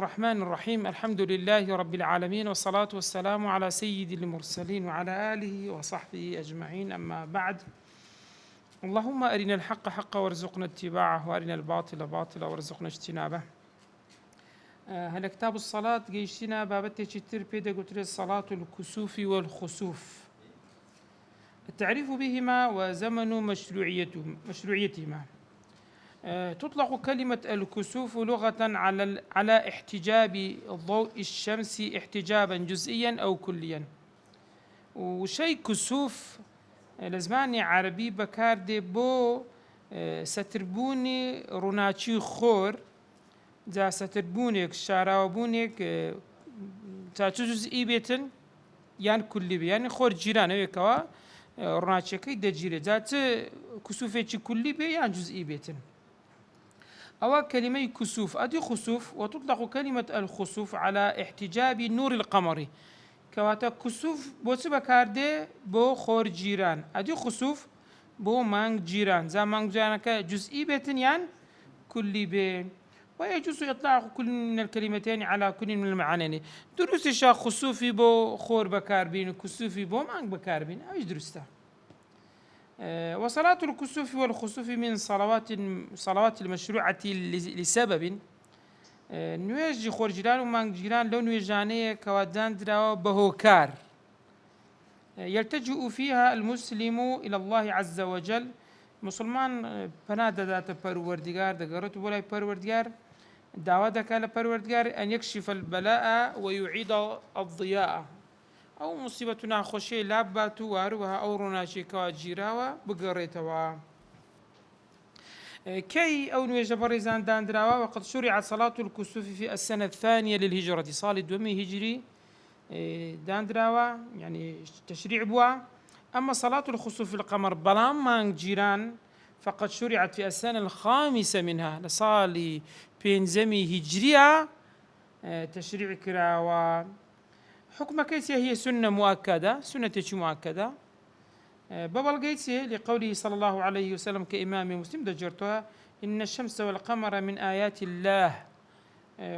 الرحمن الرحيم. الحمد لله رب العالمين، والصلاة والسلام على سيد المرسلين وعلى آله وصحبه أجمعين، أما بعد. اللهم أرنا الحق حقا وارزقنا اتباعه، وأرنا الباطل باطلا وارزقنا اجتنابه. هل كتاب الصلاة جيشنا بابتي شتر بيدا قلت الصلاة الكسوف والخسوف، التعريف بهما وزمن مشروعيتهما. تطلق كلمة الكسوف لغة على احتجاب ضوء الشمس احتجابا جزئيا أو كليا. وشيء كسوف لزماني عربي بكاردي بو ستربوني روناتشي خور جا ستربونيك شاراوبونيك تاچو جزئي بيتن يعني كلي بي يعني خور جيران ويكوا روناتشي كي دجيري جات كسوفيتشي كلي بي يعني جزئي بيتن. أو كلمة كسوف أدي خسوف، وتطلق كلمة الخسوف على احتجاب نور القمر. كواتا كسوف بو سبكاردي بو خور جيران، أدي خسوف بو مانج جيران زا مانج جيران جزئي بيتنيان كلي بي. ويجوز إطلاق كل من الكلمتين على كل من المعانين. دروس الشا خسوفي بو خور بكاربين وكسوفي بو مانج بكاربين أيش درسته. وصلاة الكسوف والخسوف من صلوات المشروعة لسبب. نويج خور جيران ومانج جيران لو نويجانية كوادان دراو بهوكار يلتجئ فيها المسلم إلى الله عز وجل. مسلمان بنادى ذات پروردگار دقرت ولا پروردگار دعوتك على پروردگار أن يكشف البلاء ويعيد الضياء. أو مصيبتنا خوشي لاباتو واروها أو روناشي كواجيراوا بقريتوا كي أو نويج بريزان داندراوا. وقد شرعت صلاة الكسوف في السنة الثانية للهجرة، صالة دومي هجري داندراوا يعني تشريع بوا. أما صلاة الخسوف في القمر بلام مانج جيران فقد شرعت في السنة الخامسة منها لصالي بينزمي هجرية تشريع كراوا. حكم كيسية هي سنة مؤكدة، سنة مؤكدة بابل قيسية لقوله صلى الله عليه وسلم كإمام مسلم دجرتها إن الشمس والقمر من آيات الله.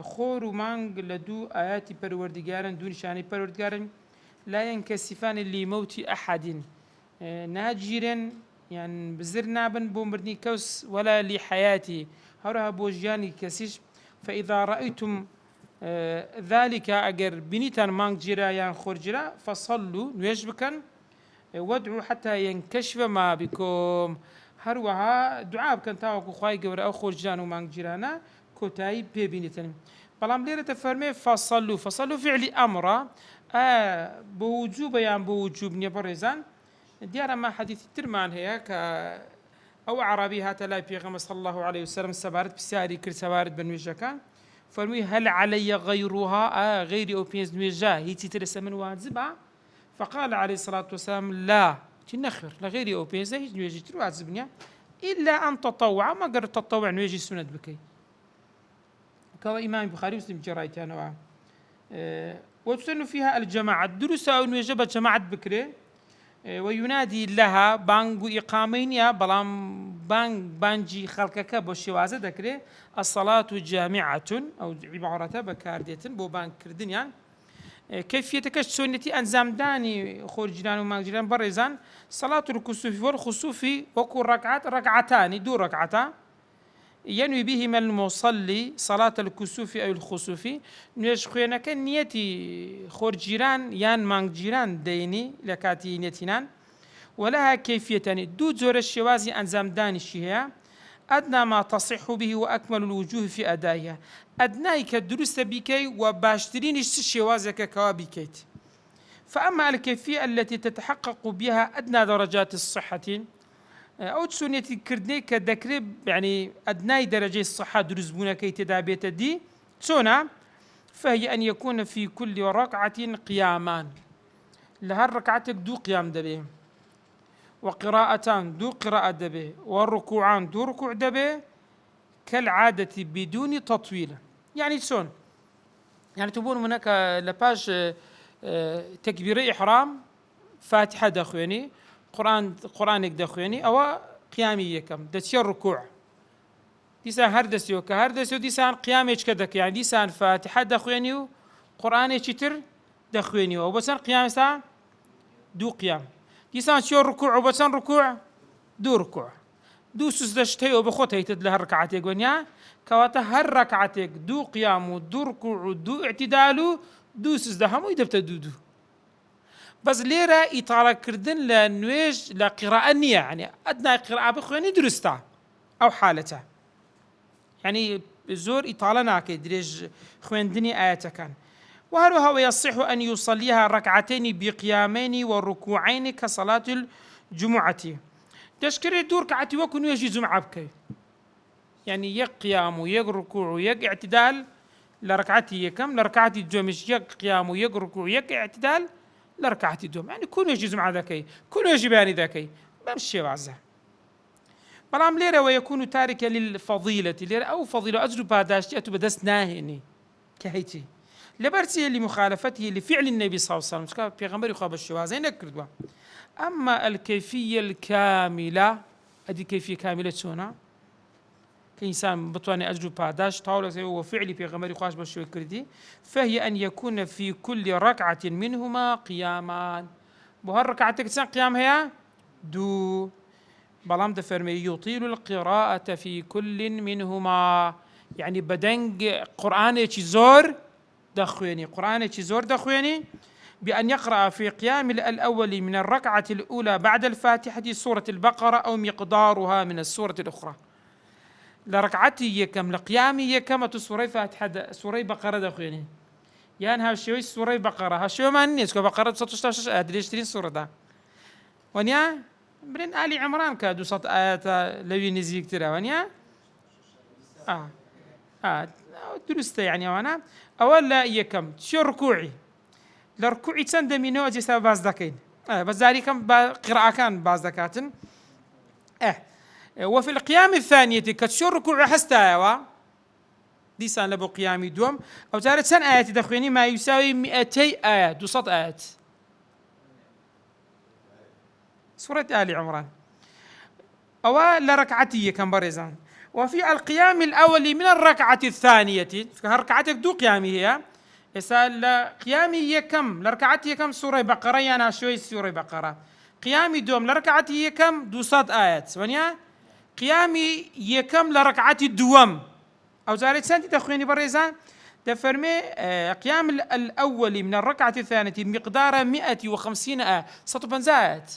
خور مانج لدو آيات پروردگارن دون شاني پروردگارن لا ينكسفان لموت أحد ناجرا يعني بزرنابن بومرني كوس ولا لحياتي هرها بوجياني كسيش. فإذا رأيتم ذلك أجر بنيتان مانج جرا يعني خور جرا فصلوا نيجبكن وادعوا حتى ينكشف ما بكم. هروها دعاء كان تاوكو خواي قبر أو خور جران ومانج جرانا كوتاي ببنيتان. بلام ليرة تفرمي فصلوا فعل أمر بوجوب يعني بوجوب نبرزان ديارة ما حديث ترمان هي أو عربي هاتا لا بيغمس صلى الله عليه وسلم سبارت بساري كل سبارت بنويجاكا فرمي هل علي غيرها غيري أو بينز نويجا هي تترسى من واجبة. فقال عليه الصلاة والسلام لا تنخر لغيري أو بينز هي نويجي ترو عزبني إلا أن تطوع ما قرر تطوع نويجي سنة بكي كوا إمام بخاري مسلم جرايتي أنا وتسن فيها الجماعة الدروس أو نويجبة جماعة بكري وينادي لها بانغو إقامين يا بلام بانجي خلقك بوشوازة ذكري الصلاة جامعة أو عبارة بكاردية بو بان كردنيان. كيفية كش سنتي أنزام داني خورجان ومانجران برزان صلاة الكسوف والخسوف وكو ركعتان دو ركعتا ينوي بهما المصلي صلاة الكسوف أو الخسوف. نيشخينا كان نيتي خورجيران يان مانجيران ديني لكاتي نيتينان. ولها كيفيتان دو زور الشوازي أنزام داني الشيها أدنى ما تصح به وأكمل الوجوه في أدائها. أدناي كدروس بكي وباشترين الشوازك كوابكيت. فأما الكيفية التي تتحقق بها أدنى درجات الصحة أو تسونيتي كردني كدكريب يعني أدناي درجة الصحة درزبونا كي تدابيت دي تسونا فهي أن يكون في كل ركعة قيامان لهالركعتك دو قيام دبي وقراءتان دو قراءة دبي والركوعان دو ركوع دبي كالعادة بدون تطويل. يعني تسون يعني تبون هناك لباش تكبير إحرام فاتحة دخويني قرآنك دخويني أو قيامي كم دتشي الركوع دیسان هەردەستیەوە کە هەردەستیەوە دیسان قیامێککە دەکە یان دیسان فاتحە دەخوێنی و قورئانێکی تر دەخوێنیەوە و بە چەند قیام ئێستا دوو قیام دیسان چۆ ڕکوع و بە چەند ڕکوع دوو ڕکوع دوو سوزدە شتەیەوە بە خۆت هەیتت لە هەر ڕکعاتێک وەنیا کەواتە هەر ڕکعاتێک دوو قیام و دوو ڕکوع و دوو ئیعتیدال و دوو سوزدە هەمووی دەبتە دوو دوو بەس لێرە ئیتاڵەکردن لە نوێژ لە قیراءە نییە یعنی ئەدنای قیراءە بخوێنی دروستە ئەو حالەتە یعنی زۆر ئیتاڵە ناکەیت درێژ خوێندنی ئاەتەکان وهروها ويصح أن يصليها ركعتين بقيامين وركوعين كصلاة الجمعة تشكري دور ركعتي وكن يجي جمعة بكي يعني يك قيام ويك ركوع ويك اعتدال لركعتي كم لركعتي دومش يك قيام ويك ركوع ويك اعتدال لركعتي دوم يعني كون يجي جمعة ذكي كون يجي باني ذكي بمشي وعزة بلام ليرة ويكون تاركا للفضيلة ليرة أو فضيلة أجر باداشتي أتو بدست ناهني كهيتي لبرسي لمخالفته لفعل النبي صلى الله عليه وسلم في غمر يخاب الشوازين نكردوا أما الكيفية الكاملة هذه كيفية كاملة شونا كإنسان بطواني أجر باداش طاولة وفعل في غمر يخاش بالشوي كردي فهي أن يكون في كل ركعة منهما قيامان بهالركعة كتسان قيام هي دو بلام دفرمي يطيل القراءة في كل منهما يعني بدنج قرآن زور دخويني قرآن زور دخويني بأن يقرأ في قيام الأول من الركعة الأولى بعد الفاتحة سورة البقرة أو مقدارها من السورة الأخرى لركعتي يكم لقيامي يكم سورة فاتحة سورة بقرة دخويني يعني هالشيء سورة بقرة هالشيء ما نيسكو بقرة 16 أدري 20 سورة ده ونيا برين آل عمران كادو صوت آيات لوي نزيك ترى ونيا درسته يعني وانا اولا يكم شو ركوعي لركوعي تند منو جسا باز دكين بس ذلك قراءة كان باز دكاتن وفي القيام الثانية كتشو ركوع حستا دي سان لبو قيامي دوم او جارت سن آيات دخويني ما يساوي 200 آية 200 آيات سورة آل عمران او لركعتي كم بريزان وفي القيام الأول من الركعة الثانية ركعتك دو قيامي هي يسأل قيامي هي كم لركعتي كم سورة بقرة أنا شوي سورة بقرة قيامي دوم لركعتي هي كم 200 آيات ونيا قيامي هي كم لركعتي دوم أو زارت سنتي تخويني بريزان تفرمي قيام الأول من الركعة الثانية مقدار 150 آية 150 آيات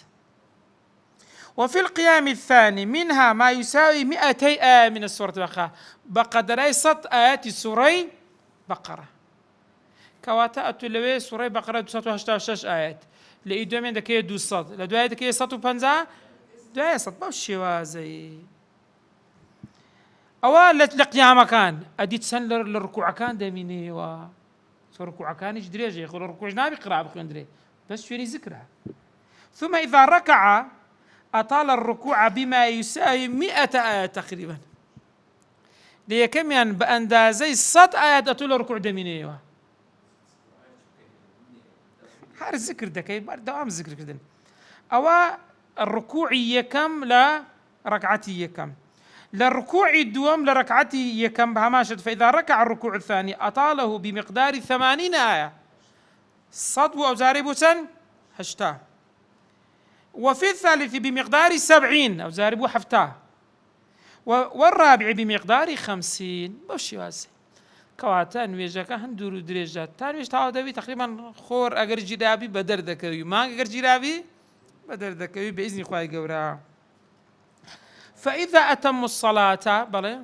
وفي القيام الثاني منها ما يساوي 200 آية من السورة البقرة بقدر 100 آيات سورة بقرة كواتا أتولوي سورة بقرة 286 آيات لإيدو من دكية 200 لدوايا دكية 150 دوايا 100 بوشي وازي أولا لقيام كان أديت سن للركوع كان دميني و ركوع كان يجدري يقول الركوع نابي قراءة بخندري بس شوية ذكرها ثم إذا ركع أطال الركوع بما يساوي 100 آية تقريبا ليكم يعني بأندازي 100 آيات أطول الركوع دمينيوا هار الذكر ده كي دوام الذكر كده أو الركوع يكم لا ركعتي يكم للركوع الدوام لركعتي يكم بهماشت فإذا ركع الركوع الثاني أطاله بمقدار 80 آية صدو أو زارب سن هشتا وفي الثالث بمقدار 70 أو زارب حفتاه والرابع بمقدار 50 بوشي واسي كواتان ويجاكا هندورو دريجات تان ويش تعودي تقريبا خور أجر جرابي بدر دكوي ما أجر جرابي بدر دكوي بإذن خواهي قورا فإذا أتموا الصلاة بلى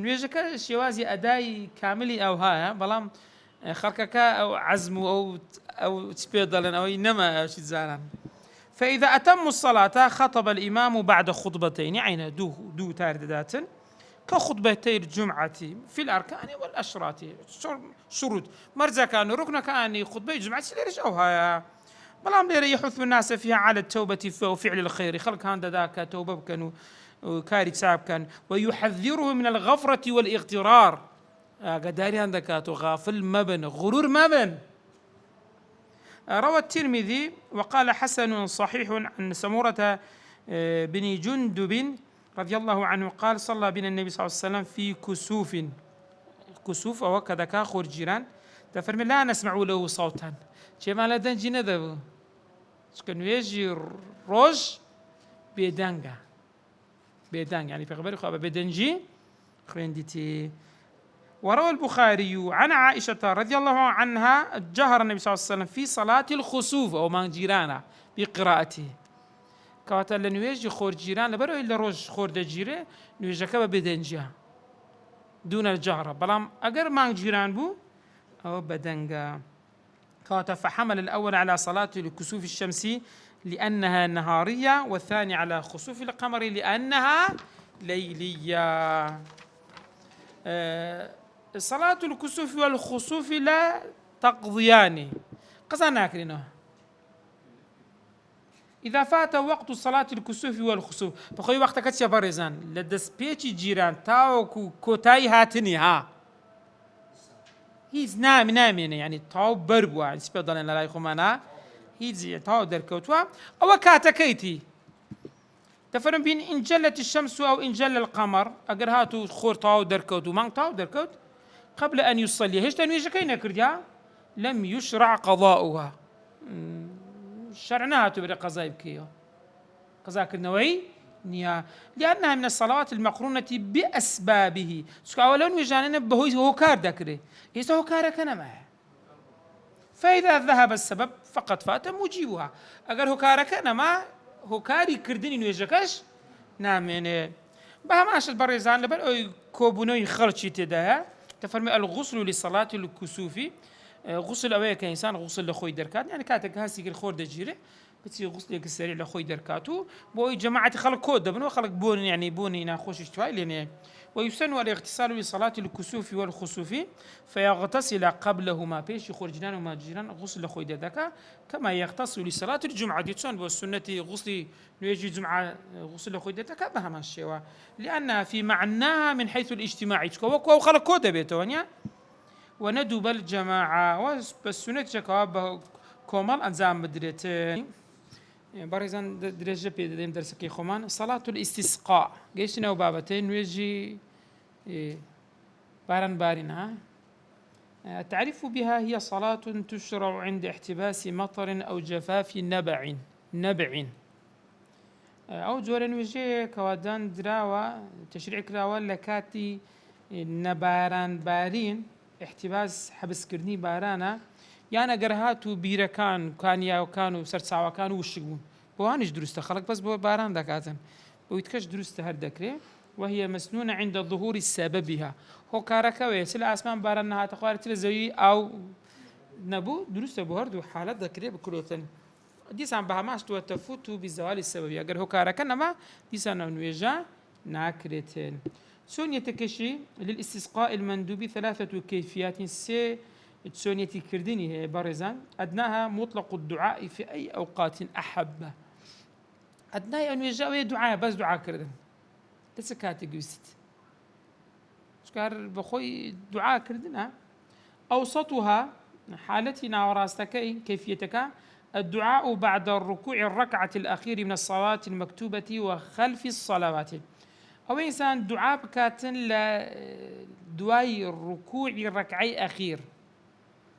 نوێژەکە شێوازی ئەدای کاملی ئەو هەیە بەڵام خەڵکەکە ئەو عەزم و ئەو چ پێ دەڵێن ئەوەی نەما ئەوشی زانن فإذا أتموا الصلاة خطب الإمام بعد خطبتين يعني دو تارددات كخطبتي الجمعة في الأركان والأشراط شروط مرزا كان ركن كان خطبة الجمعة ليش أو هيا بلام ليري يحث الناس فيها على التوبة وفعل الخير خلق كان ذاك توبة كانوا وكاري ساب كان ويحذره من الغفرة والاغترار قداري عندك غافل مبن غرور مبن روى الترمذي وقال حسن صحيح عن سمورة بن جندب رضي الله عنه قال صلى بنا النبي صلى الله عليه وسلم في كسوف، كسوف أو كذا كاخر جيران تفرمي لا نسمع له صوتا شما لا دنجي ندب شكن يجي روج بيدانجا بيدانج يعني في خبر خبر بيدنجي خريندتي. وروى البخاري عن عائشة رضي الله عنها جهر النبي صلى الله عليه وسلم في صلاة الخسوف أو من جيرانا بقراءته كواتا لنويجي خور جيران لبرو إلا روج خور دجيري نويجا كبا بدنجا دون الجهر بلام أجر من جيران بو أو بدنجا كواتا. فحمل الأول على صلاة الكسوف الشمسي لأنها نهارية، والثاني على خسوف القمر لأنها ليلية. صلاة الكسوف والخسوف لا تقضيان قصانا كرينه إذا فات وقت صلاة الكسوف والخسوف بخوي وقت كتشا برزان لدس بيتي جيران تاو كوتاي هاتني ها هيز نام يعني تاو بربوا يعني سبيضان لا يخمانا هيز تاو دركوتوا أو كاتكيتي تفرم بين إن جلت الشمس أو إن جل القمر أجر هاتو خور تاو دركوت ومان تاو دركوت قبل أن يصلي هيش تنويجا كينا كرديا لم يشرع قضاؤها شرعناها تبري قضاء بكيو قضاء النووي نيا لأنها من الصلوات المقرونة بأسبابه أولا وجاننا بهوي هو كار ذكره إذا هو كار كان معه فإذا ذهب السبب فقد فات مجيبها أجر هو كار كان ما هو كاري كردني نويجكش نامنه بها ماش البريزان لبل كوبونوي خرجي تدا تفرمي الغسل لصلاة الكسوف غسل أويك إنسان غسل لخوي دركات يعني كاتك هاسي الخور دجيرة بتصير غسلك السريع لخوي دركاتو بوي جماعة خلق كود بنو خلق بون يعني بوني ناخوش شوي لأن ويسن الاغتسال لصلاة الكسوف والخسوف فيغتسل قبلهما بيش يخرجنان وما جيران غسل لخوي دركا كما يغتسل لصلاة الجمعة ديتون والسنة غسل نيجي جمعة غسل لخوي دركا بها ماشيوا لأنها في معناها من حيث الاجتماعي وكو خلق كود بيتوانيا وندب الجماعة والسنة شكواب كومال أنزام مدريتين بارزان درجة بيدين درسكي خمان صلاة الاستسقاء جيشنا وبابتين ويجي بارنها التعريف بها هي صلاة تشرع عند احتباس مطر أو جفاف نبع أو جورن ويجي كوادان دراوة تشريع كراوة لكاتي نباران بارين احتباس حبس كرني بارانا يعني قرهاتو بيركان كانيا وكانوا سرساوا كانوا وشقون بوانش درسته خلق بس باران دكاتن بويتكش درسته هردكري وهي مسنونة عند ظهور سببها هو كاركا ويسل اسمان بارانها تقارت زي او نبو درسته بهردو حالات ذكري بكلوتن ديسان بها ماش تو تفوتو بزوال السبب اگر هو كاركا نما ديسان نويجا ناكرتين سونية تكشي للاستسقاء المندوب ثلاثة كيفيات سونية كرديني بارزان أدناها مطلق الدعاء في أي أوقات أحب أدناها أن يجاوي دعاء بس دعاء كردن تسكاتي قوست شكار بخوي دعاء كردنا أوسطها حالتنا وراستكي كيفيتك الدعاء بعد الركوع الركعة الأخير من الصلاة المكتوبة وخلف الصلوات أو إنسان دعاء بكاتن لدواي الركوع الركعي أخير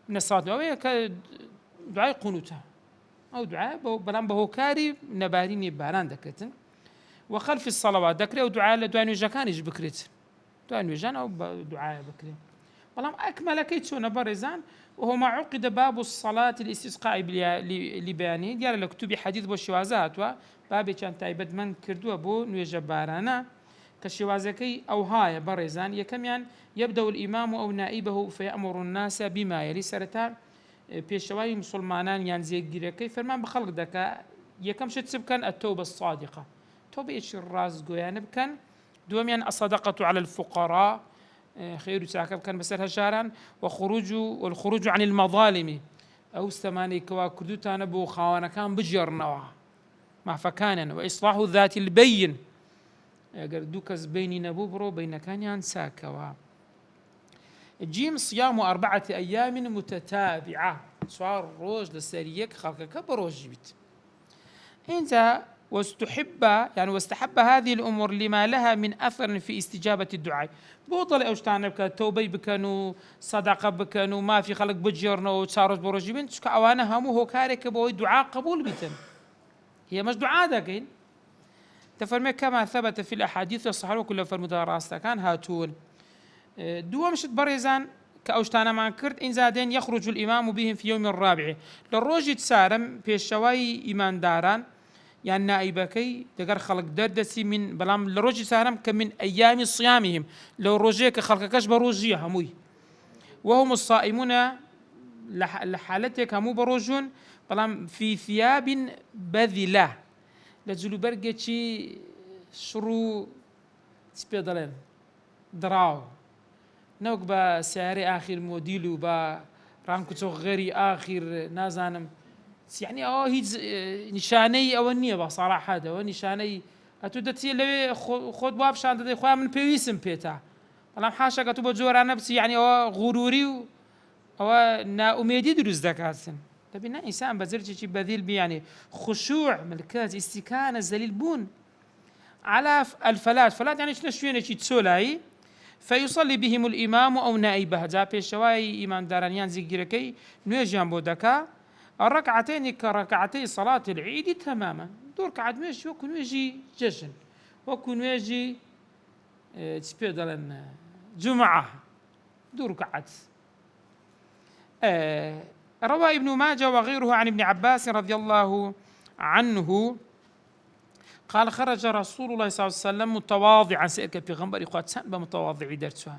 من الصلاة أو دعاء قنوتها أو دعاء بلان بهوكاري نباريني باران دكتن وخلف الصلوات ذكري أو دعاء نوجكانيش بكريت دعاء نوجان أو دعاء بكري بلان أكمل كيتشون بارزان وهو ما عقد باب الصلاة الاستسقاء لبيانه ديال لكتب حديث بوشوازات وبابي كان تايبد من كردوا بو نوجا بارانا كشوازكي أو هاي برزان يكميان يبدأ الإمام أو نائبه فيأمر الناس بما يلي سرتا بيشواي مسلمانان ينزي جيركي فرمان بخلق دكا يكم شت سبكن التوبة الصادقة توبة إيش الراس جويان بكن دوميان الصدقة على الفقراء خير ساكب كان بسرها شاران والخروج عن المظالم أو استماني كوا كردوتان بو خوانا كان بجرنا مع فكانا وإصلاح ذات البين أجر دوكس بيني نبوبرو بين كانيان ساكوا جيم صيام 4 أيام متتابعة، صار روج لسريك خلقك بروج بيت انت. واستحب هذه الأمور لما لها من أثر في استجابة الدعاء. بوضل أوشتان بك توبي بكنو صدقة بكنو ما في خلق بجرنا وتصارج بروج بنت كأوانا همو هو كارك بوي دعاء قبول بيتن، هي مش دعاء داكين تفرمي كما ثبت في الأحاديث الصحيحة وكل فرمودها راستا كان هاتون دوا مشت بريزان كأوشتانا ما كرت إن زادين يخرج الإمام بهم في يوم الرابع للروج تسارم في الشواي إيمان داران يعني نائبكي دقر خلق دردسي من بلام لروج تسارم كمن أيام صيامهم لو روجيك خلقكش بروجية هموي وهم الصائمون لحالتك همو بروجون بلام في ثياب بذلة لجلو برقتي شرو سبيدلين دراو نوك با سعري آخر موديلو با رانكو غيري آخر نازانم يعني هيز نشاني أو النية بصراحة هذا ونشاني أتودتي لو خود باب شان تدي خويا من بيويسم بيتا والله حاشا كتب جورا نفسي يعني غروري أو نا أميدي دروز دكاتن تبينا إنسان بزرجي شي بذيل بي يعني خشوع ملكات استكانة زليل بون على الفلات يعني شنو شوية شي تسولاي فيصلي بهم الإمام أو نائبه جا بيشواي إيمان دارانيان زيجيركي نويجان بودكا الركعتين كركعتي صلاة العيد تماما دور كعد ماشي وكن يجي جشن وكن يجي تسبيدلن جمعة دور كعد روى ابن ماجه وغيره عن ابن عباس رضي الله عنه قال خرج رسول الله صلى الله عليه وسلم متواضعا سيرك في غنبر إخوات سنبا متواضع درسها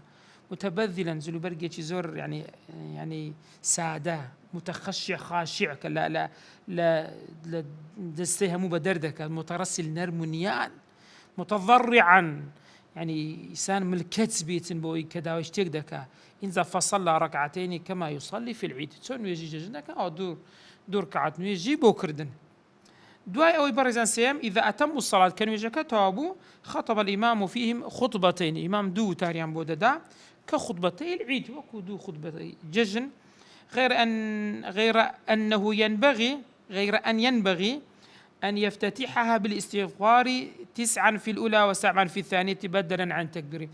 متبذلا زلو برقة زور يعني سادة متخشع خاشع لا لا لا لا دستيها مو بدردك مترسل نرمنيان متضرعا يعني إنسان ملكت بيت بوي كذا واشتيك دكا إنذا فصلى ركعتين كما يصلي في العيد تون يجي جنك أو دور كعت يجي بوكردن دواي أو برزان سيام إذا أتموا الصلاة كانوا يجكتوا خطب الإمام فيهم خطبتين إمام دو تاريان بوددا كخطبتي العيد وكدو خطبتي ججن غير أن ينبغي أن يفتتحها بالاستغفار 9 في الأولى و7 في الثانية بدلا عن تكبيره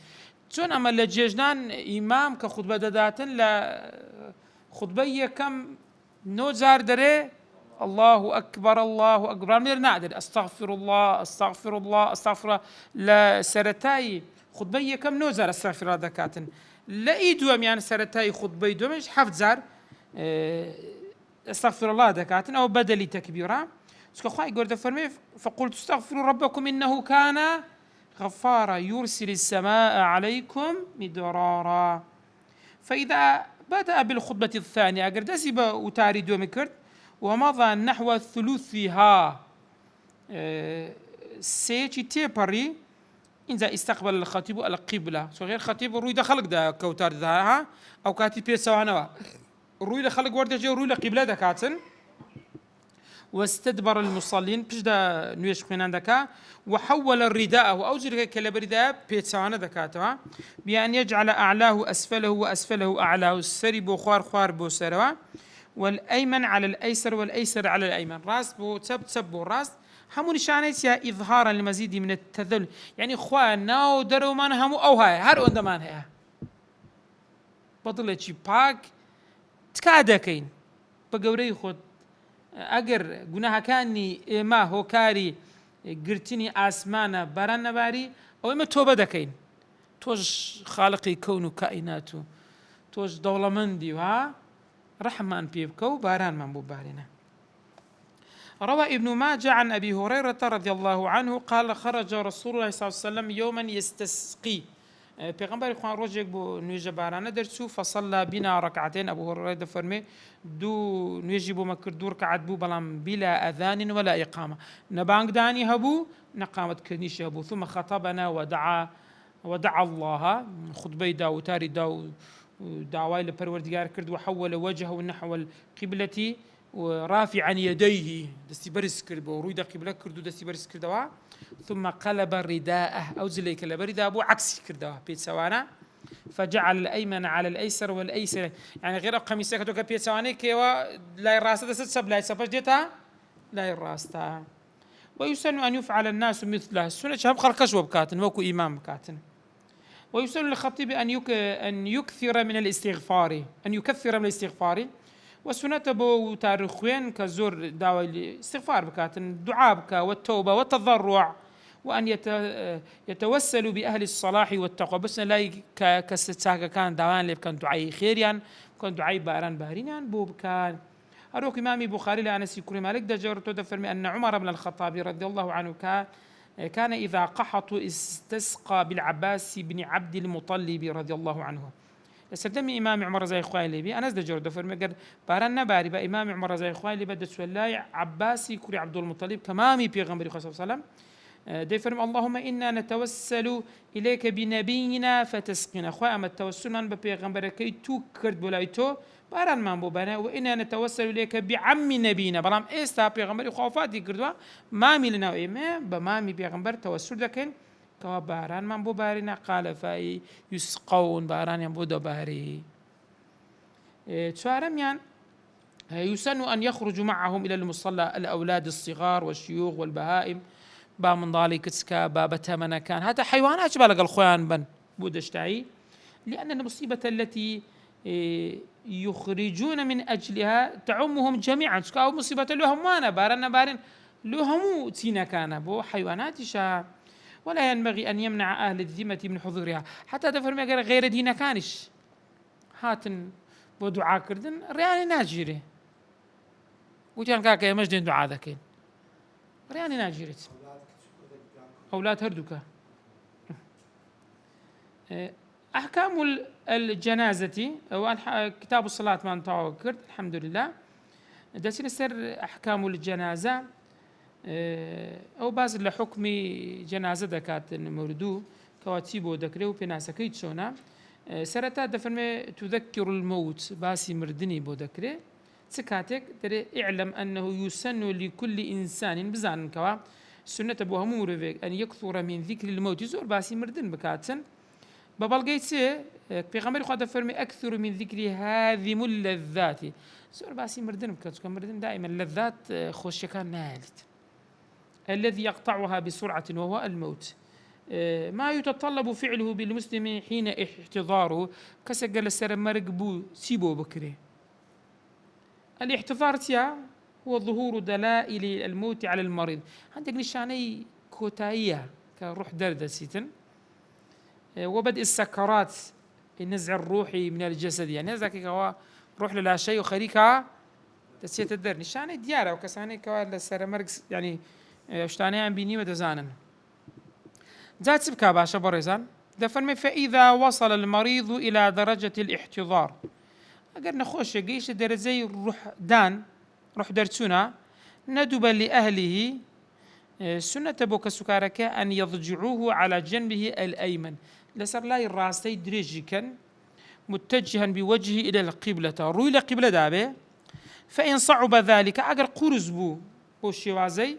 تون أما لججنان إمام كخطبة داتن لا خطبية كم نوزار دري الله أكبر الله أكبر من نادر أستغفر الله لا سرتاي خطبية كم نوزار أستغفر الله دكاتن لا إيدوم يعني سرتاي خطبي دوم مش حفظ زار أستغفر الله دكاتن أو بدلي تكبيرا سكخاي قرد فرمي فقلت استغفروا ربكم إنه كان غفارا يرسل السماء عليكم مدرارا. فإذا بدأ بالخطبة الثانية أقر دسب وتاري دوم كرد ومضى نحو ثلثها سيتي تيبري إذا استقبل الخطيب القبلة غير خطيب روي دخلك دا كوتار دا أو كاتب بيسوانا روي دخلك ورد جي روي لقبلة دكاتن واستدبر المصلين بجدا نويش خينان دكا وحول الرداء وأوجر كالبرداء بيتسوانا دكاتوا بأن يجعل أعلاه أسفله وأسفله أعلاه السري بو خوار بو سروا والأيمن على الأيسر والأيسر على الأيمن راس بو تب بو راس همو نشانيتها إظهارا لمزيد من التذلل يعني خوان ناو درو من همو أو هاي هر أندمان هاي بطلة شي باك تكادكين بقوري خود أجر جناها كاني ما هو كاري قرتني آسمانا بران باري أو إما توبة دكين توج خالقي كون كائناته توج دولمندي وها رحمن بيبكو باران من ببارنا. روى ابن ماجه عن أبي هريرة رضي الله عنه قال خرج رسول الله صلى الله عليه وسلم يوما يستسقي پیغمبر خوان روزێک بۆ نوێژە بارانە دەرچوو فصلى بنا ركعتين أبو هريرة دەفەرمێ دوو نوێژی بۆمە کرد دوو رکعت بوو بەڵام بلا أذان ولا إقامة نەبانگدانی هەبوو نەقامەتکردنیش هەبوو ثم خطبنا ودعا الله خطبەی دا وتاری دا و داوای لە پەروەردگار کرد وحول وجهه نحو القبلة ورافعا يديه دستي برس كرد ورويد قبلة كردو دستي برس كردوا ثم قلب رداءه أو زليك لبرداء أبو عكس كردوا بيت سوانا فجعل الأيمن على الأيسر والأيسر، يعني غير قميصك تو كبيت سواني كيوا لا الراسة ست لا سبج ديتا لا الراسة. ويسن أن يفعل الناس مثله، السنة شاب خركش وبكاتن موكو إمام بكاتن. ويسن للخطيب أن يكثر من الاستغفار، أن يكثر من الاستغفار. والسنة بو تاريخين كزور داوي الاستغفار بكاتن، دعاء بك والتوبة والتضرع، وأن يتوسلوا بأهل الصلاح والتقوى. بس لا كستساك كان داوان اللي كان دعاء خيريان، كان دعاء باران بارينيان بو بكان. أروك إمامي بخاري لأنس يكون مالك دجرته دفرمي أن عمر بن الخطاب رضي الله عنه كان إذا قحطوا استسقى بالعباس بن عبد المطلب رضي الله عنه. سلمي إمام عمر زي إخواني بي أنا دجر دفرمي قال باران نباري با إمام عمر زي إخواني بدت سولاي عباسي كوري عبد المطلب كمامي بيغمبري صلى الله عليه وسلم دفرم اللهم إنا نتوسل إليك بنبينا فتسقنا. أخوة أما التوسل من بيغمبري كي تو كرد بولايتو باران ما بوبانا. وإنا نتوسل إليك بعم نبينا برام إستا بيغمبري خوفاتي كردوا مامي لنا وإما بمامي بيغمبر توسل لكن كوا باران ما بوبارنا. قال فاي يسقون باران ينبودو باري. تشارم يسن أن يخرج معهم إلى المصلى الأولاد الصغار والشيوخ والبهائم با من ضالي كتسكا باب تمنا كان هذا حيوانات بالغ الخوان بن بودشتاي، لأن المصيبة التي يخرجون من أجلها تعمهم جميعا. أو مصيبة لهم وانا بارن لهم تينا كان بو حيوانات شا، ولا ينبغي أن يمنع أهل الذمة من حضورها. حتى دفر ما غير دينا كانش هاتن بو دعاء كردن رياني ناجيري وكان كاكا مجدين دعاء ذاكين رياني ناجيرت أولاد هردوكا. أحكام الجنازة أو كتاب الصلاة ما نطاو كرد الحمد لله داسين سر أحكام الجنازة أو باز لحكم جنازة دكات مردو كواتيبو دكريو بناسكي تشونا سرتا دفرمي تذكر الموت باسي مردني بو دكري سكاتك تري اعلم أنه يسن لكل إنسان بزان كوا سنة أبوها مورفيك أن يكثر من ذكر الموت زور باسي مردن بكاتن ببالقيتي بيغمبر خاطر فرمي أكثر من ذكر هذه اللذات زور باسي مردن بكاتن مردن دائما اللذات خوش كان نالت الذي يقطعها بسرعة وهو الموت. ما يتطلب فعله بالمسلم حين احتضاره كسجل السر مرقبو سيبو بكري. الاحتضار تيا هو ظهور دلائل الموت على المريض. عندك نشاني كوتاية كروح درد سيتن وبدء السكرات النزع الروحي من الجسد، يعني نزعك هو روح للا شيء وخريكا تسيت الدر نشاني ديارة وكساني كوا السر مرق يعني اشتاني عم بيني ودزانا ذات سبكا باشا بريزان دفرمي فإذا وصل المريض إلى درجة الاحتضار أقر نخوش قيش درزي روح درتسونا ندب لأهله سنة بوك سكارك أن يضجعوه على جنبه الأيمن لسر لا الراسي دريجكا متجها بوجهه إلى القبلة روي لقبلة دابه. فإن صعب ذلك أقر قرز بو الشوازي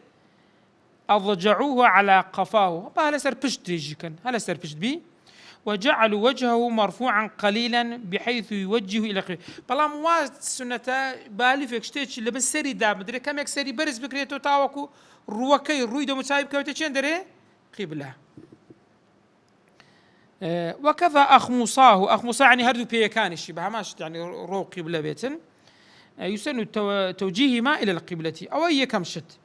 أضجعوه على قفاه هلا سر بشت دريجكا هلا سر بشت بي وجعلوا وجهه مرفوعا قليلا بحيث يوجه الى قبله. بلا مواد سنة بالي فيك شتيتش اللي بس سري داب مدري كم يك سري برز بكريتو تاوكو روكي روي دو متسايب كويتشين دري قبله. وكذا أخمصاه يعني هردو بيكان شبه ماش يعني رو قبله بيتن يسن توجيه ما الى القبلة او اي كمشت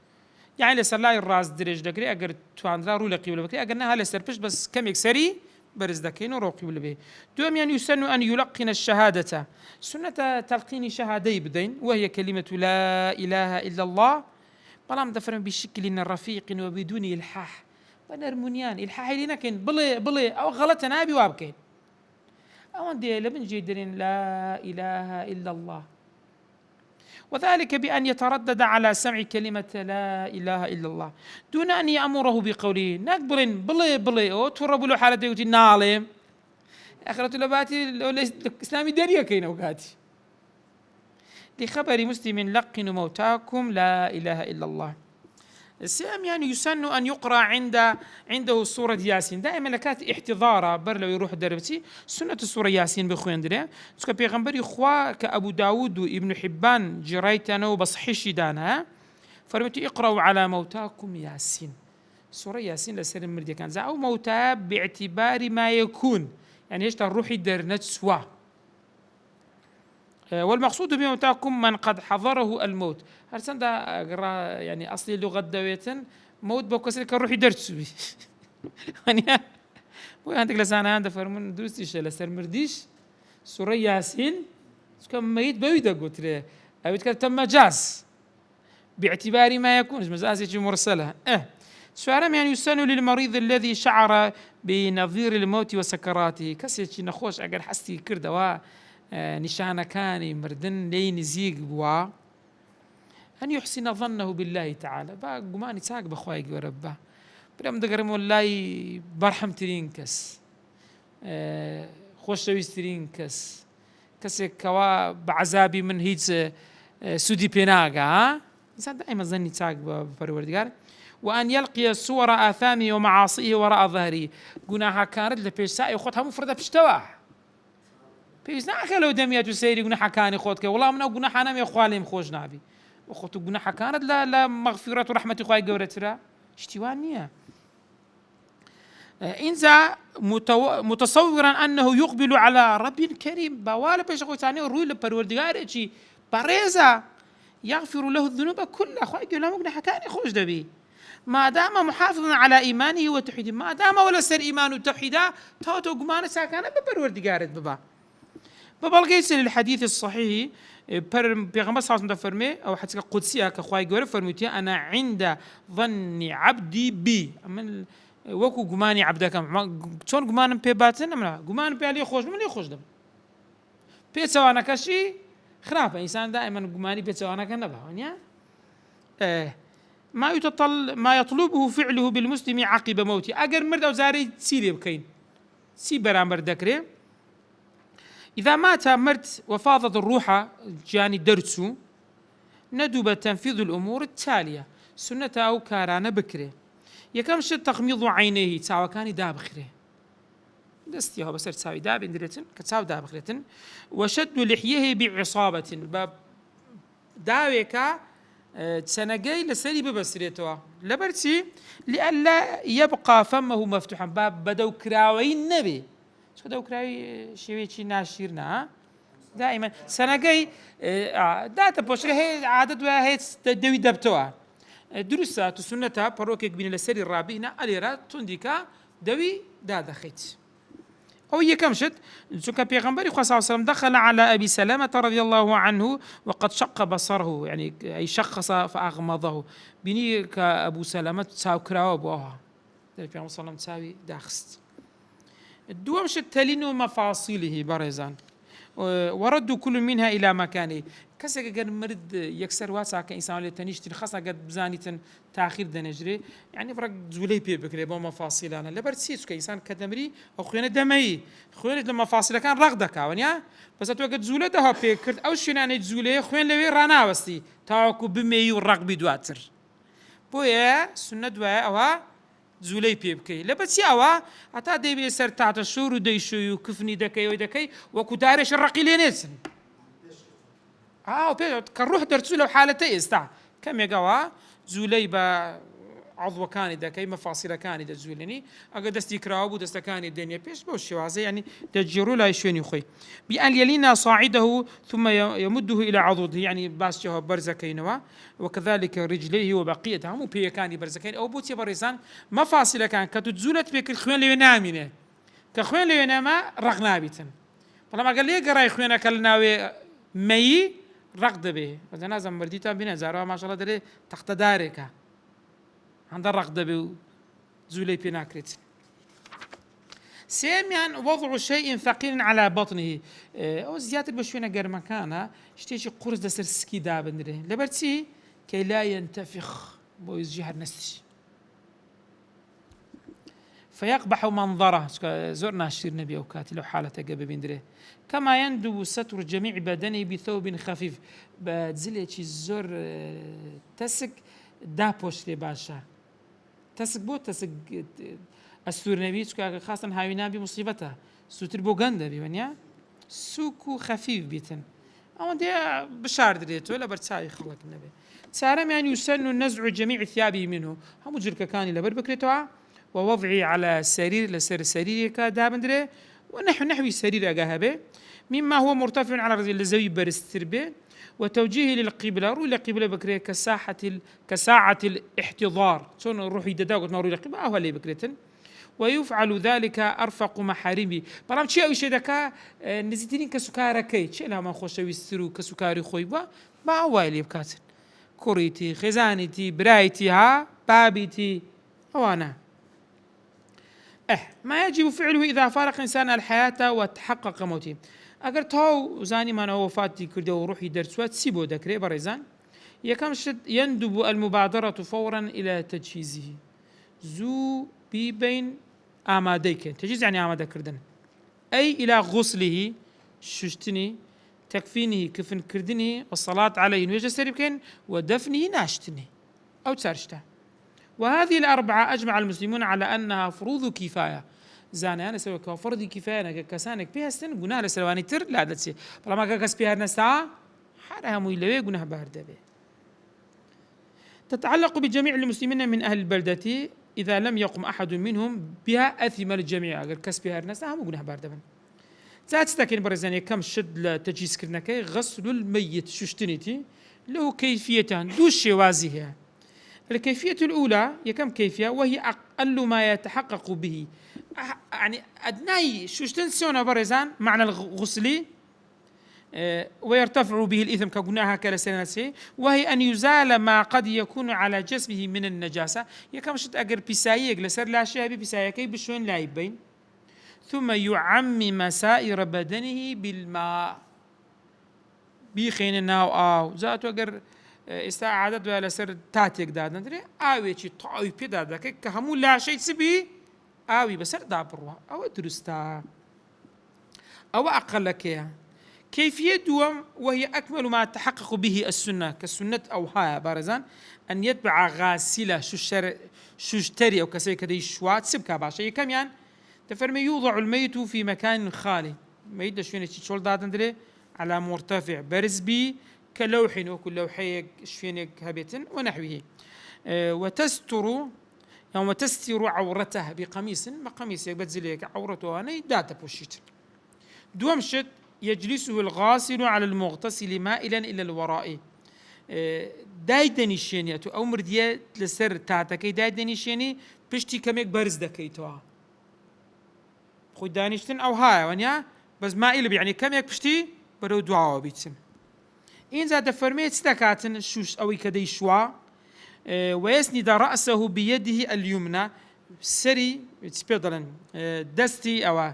يعني لسلاي الراس دريج دقري اقر توان رو لقبله بكري اقرنا هلا سربش بس كم يك سري برز دكين وروقي بالبي. دوم يعني يسن أن يلقن الشهادة سنة تلقين شهادي بدين وهي كلمة لا إله إلا الله بلام دفرن بشكل رفيق وبدون إلحاح بنرمونيان إلحاح لنا كين بلي أو غلطنا بوابكين أو عندي لمن جيدرين لا إله إلا الله وذلك بأن يتردد على سمع كلمة لا إله إلا الله دون أن يأمره بقوله نقبلين بلي أو تربوا له حالة يوتي نالم آخرة لباتي الإسلامي داريا كين أوقاتي لخبر مسلم لقنوا موتاكم لا إله إلا الله. سام يعني يسن أن يقرأ عنده سورة ياسين دائما لكات احتضارة بر لو يروح دربتي سنة سورة ياسين بخوين دري تسكا بيغمبري خوا كأبو داود وابن حبان جريت أنا وبصحيش دانا فرمتي اقرأوا على موتاكم ياسين سورة ياسين لسر المردي كان أو موتى باعتبار ما يكون يعني ايش الروح درنت سوا والمقصود بموتاكم من قد حضره الموت هرسان دا يعني أصلي لغة دوية موت بوكسر كروحي درتسو بي يعني مو عندك لسانا عند فرمون دوستيش لسر مرديش سورة ياسين كم ميت بويدا قلت له أبيت تم مجاز باعتبار ما يكون مجاز يجي مرسلة سؤال يعني يسن للمريض الذي شعر بنظير الموت وسكراته كسيتي نخوش أجر حستي كردوا نشانة كان مردن لين زيق بوا أن يحسن ظنه بالله تعالى با قماني ساق بخواي وربه برام دقرم والله برحم ترين كس خوش ترين كس كوا بعذابي من هيت سودي بيناغا إنسان دائما ظني ساق بفروردقار وأن يلقي صور آثامه ومعاصيه وراء ظهره قناها كانت لبيش ساقي وخوتها مفردة بشتواح بيش ناخي لو دميات وسيري قناها كاني خوتك والله من قناها نام يخوالي مخوش نابي وخوتو قناها كانت لا مغفرة ورحمة خواهي قورتها اشتوانية إنزا متصورا أنه يقبل على رب كريم بوالا بيش أخوة ثانية روي لبروردقار إيشي باريزا يغفر له الذنوب كلها خواهي قولا مقناها كاني خوش دبي ما دام محافظا على إيمانه وتوحيده ما دام ولا سر إيمان وتوحيده توتو قمان ساكانا ببروردقار بابا القيس للحديث الصحيح بيغمبر صلى الله عليه وسلم أو حتى قدسية كخواي قوله فرميتي أنا عند ظن عبدي بي من وكو قماني عبدك شون قمان بيباتن أمنا قمان بيالي خوش من لي خوش دم بيتسوانا كشي خرافة إنسان دائما قماني بيتسوانا كنبه ونيا ما يطلبه فعله بالمسلم عقب موته أجر مرد أو زاري سيري بكين سيبرا مرد ذكره إذا مات مرت وفاضت الروح جاني درسو ندب تنفيذ الأمور التالية سنة أو كاران بكره يكمش تغميض عينيه تساوى كان دابخره دستي هو بسر تساوي داب اندريتن كتساوي دابخرتن وشد لحيه بعصابة باب داويكا سنجي لسري ببسريتوا لبرتي لئلا يبقى فمه مفتوحا باب بدو كراوي النبي شو بدو كراوي شوي ناشيرنا دائما سنجي داتا بوشري هي عادة وهي دوي دبتوا درسة سنتها بروكك بين لسري الرابينا أليرا تنديكا دوي دادا خيت أو يكمشت سكا بيغمبري صلى الله عليه وسلم دخل على أبي سلامة رضي الله عنه وقد شق بصره يعني أي شخص فأغمضه بني كأبو سلامة تساو كراو بوها النبي صلى الله عليه وسلم تساوي داخست الدوام شتلين مفاصيله برزان وردوا كل منها إلى مكانه كسر قد مرد يكسر واسع كإنسان اللي تنيشتي خاصة قد بزانية تأخير دنجري يعني فرق زولي بيبكري بو مفاصيل أنا لبرسيس كإنسان كدمري أو خيانة دمي خيانة لما فاصلة كان رغدك ونيا بس أتوقع زولة ده بيكرت أو شيء يعني زولة خيانة لوي رانا وستي تاكو بمي ورق بدواتر بويا سنة دواء أو زولي بيبكي لبس ياوا أتا دبي سر تاعت الشور وديشو يكفني دكي ودكي وكدارش الرقي لينسن كروح درتو لو حالتي استع كم يقوا زولي با عضو كان دكي مفاصل كان دزولني أقد استيكراو ودستكاني الدنيا بيش بوش وازي يعني تجرو لا يشون يخي بأن يلينا صاعده ثم يمده إلى عضده يعني باسجه برزكينوا وكذلك رجليه وبقيتها مو بي كان برزكين أو بوتي بريسان مفاصل كان كتزولت بك الخوين لينامينه كخوين ليناما رغنابيتن فلما قال لي قراي خوينا كلناوي مي رغد به وزنازم مرديتا بنا زاروا ما شاء الله دري تحت دارك عند الرغد به زولي بيناكريت سيميان وضع شيء ثقيل على بطنه أو زيادة بشوينا غير مكانها اشتيش قرص دسر سكي دابندري لبرتي كي لا ينتفخ بويز جهر نسش فيقبح منظره زرنا الشير نبي أوكاتي لو حالة قبل بندري كما يندب ستر جميع بدنه بثوب خفيف بتزلي شي الزر تسك داپۆشتێ باشە تەسک بۆ تەسک ئەستور نەبی چکە خاستن هاوی نابی مصیبەتە سووتر بۆ گەن دەبی وەنیا سووک و خەفیف بیتن ئەوەندێ بشاردرێتەوە لە بەرچاوی خەڵک نەبێ چارەمیان يسن نزع جميع ثيابه منه هەموو جلکەکانی لەبەر بکرێتەوە ووضعه على سرير لسر سريرك دابندري نحوي سرير أجاهبه مما هو مرتفع على الزاوية برستربه وتوجيهه للقبلة روي لقبلة بكرة كساعة الاحتضار شون روحي دداغت نوري لقبلة أهو اللي بكرتن ويفعل ذلك أرفق محارمه برام شيء أو شيء دكا نزيدين كسكارة كي شيء لما خوشوي السرو كسكاري خويبا ما هو اللي بكاتن كوريتي خزانتي برايتي ها بابيتي أوانا ما يجب فعله إذا فارق إنسان الحياة وتحقق موته أجر تاو زاني ما هو فاتي كده وروحي درسوات سيبو دكري بريزان يكم شد يندب المبادرة فورا إلى تجهيزه زو بين آماديك تجهيز يعني آمادة كردن أي إلى غسله ششتني تكفينه كفن كردنه والصلاة عليه ويجا سريبكين ودفنه ناشتني أو تسارشته وهذه الأربعة أجمع المسلمون على أنها فروض كفاية زاني أنا سوي كفرض كفاية أنا كسانك بها سن قناه لسلواني تر لا دتسي فلما كاس بها نسا حرها ميلوي قناه بارده به تتعلق بجميع المسلمين من أهل البلدة إذا لم يقم أحد منهم بها أثم الجميع أجر كاس بها نسا هم قناه بارده بن تستكين برزاني كم شد لتجهيز كرنكي غسل الميت ششتنيتي له كيفيتان دوش شوازها الكيفية الأولى هي كم كيفية وهي أقل ما يتحقق به يعني أدناي شوشتنسونا برزان معنى الغسل ويرتفع به الإثم كقناها كالسناسي وهي أن يزال ما قد يكون على جسمه من النجاسة يكم شت أجر بسايق لسر لا شيء بسايقي بشون لا يبين ثم يعمم سائر بدنه بالماء بيخين أو ذات أجر استعادت ولا سر تاتيك دادن دري آوي شيء طاوي بيدا دك كهمو لا شيء سبي آوي بسر دابروا أو درستا أو أقل كيا كيفية دوم وهي أكمل ما تحقق به السنة كالسنة أو هاي بارزان أن يتبع غاسلة ششتري أو كسي كدي شوات سبكا باشا كم يعني تفرمي يوضع الميت في مكان خالي ميت شوية تشول دادن دري على مرتفع برز بي كلوح وكل لوحيك شفينك هبتن ونحوه وتستر يوم تستر عورته بقميص ما قميص يبتزليك عورته أنا داتا بوشيت دوم شت يجلسه الغاسل على المغتسل مائلا إلى الوراء دايدني الشينية أو مردية لسر تاتكي دايدني الشيني بشتي كميك برز دكيتوا خود دانشتن أو هاي ونيا بس مائل يعني كميك بشتي برو دعاء بيتسم إن زاد فرميت استكاتن شوش أو كدي شوا ويسند رأسه بيده اليمنى سري تسبيدلن دستي أو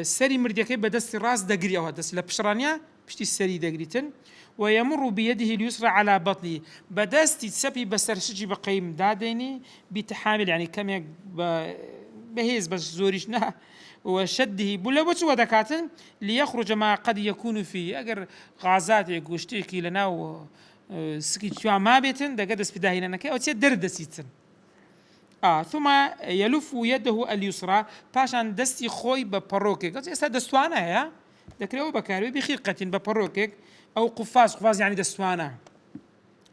سري مرديكي بدست راس دقري أو دست لبشرانيا بشتي السري دقريتن ويمر بيده اليسرى على بطنه بدست تسبي بسر شجي بقيم داديني بتحامل يعني كم بهيز بس زوريشنا وشده بلا وجه ودكاتن ليخرج ما قد يكون فيه أجر غازات يقوشتيكي لنا و سكيت شو ما بيتن ده قدس بداهينا نكى أو تيد درد سيتن ثم يلف يده اليسرى باشان دستي خوي ببروكك قصدي هسه دستوانا يا ذكروا بكاري بخرقة ببروكك أو قفاز يعني دستوانا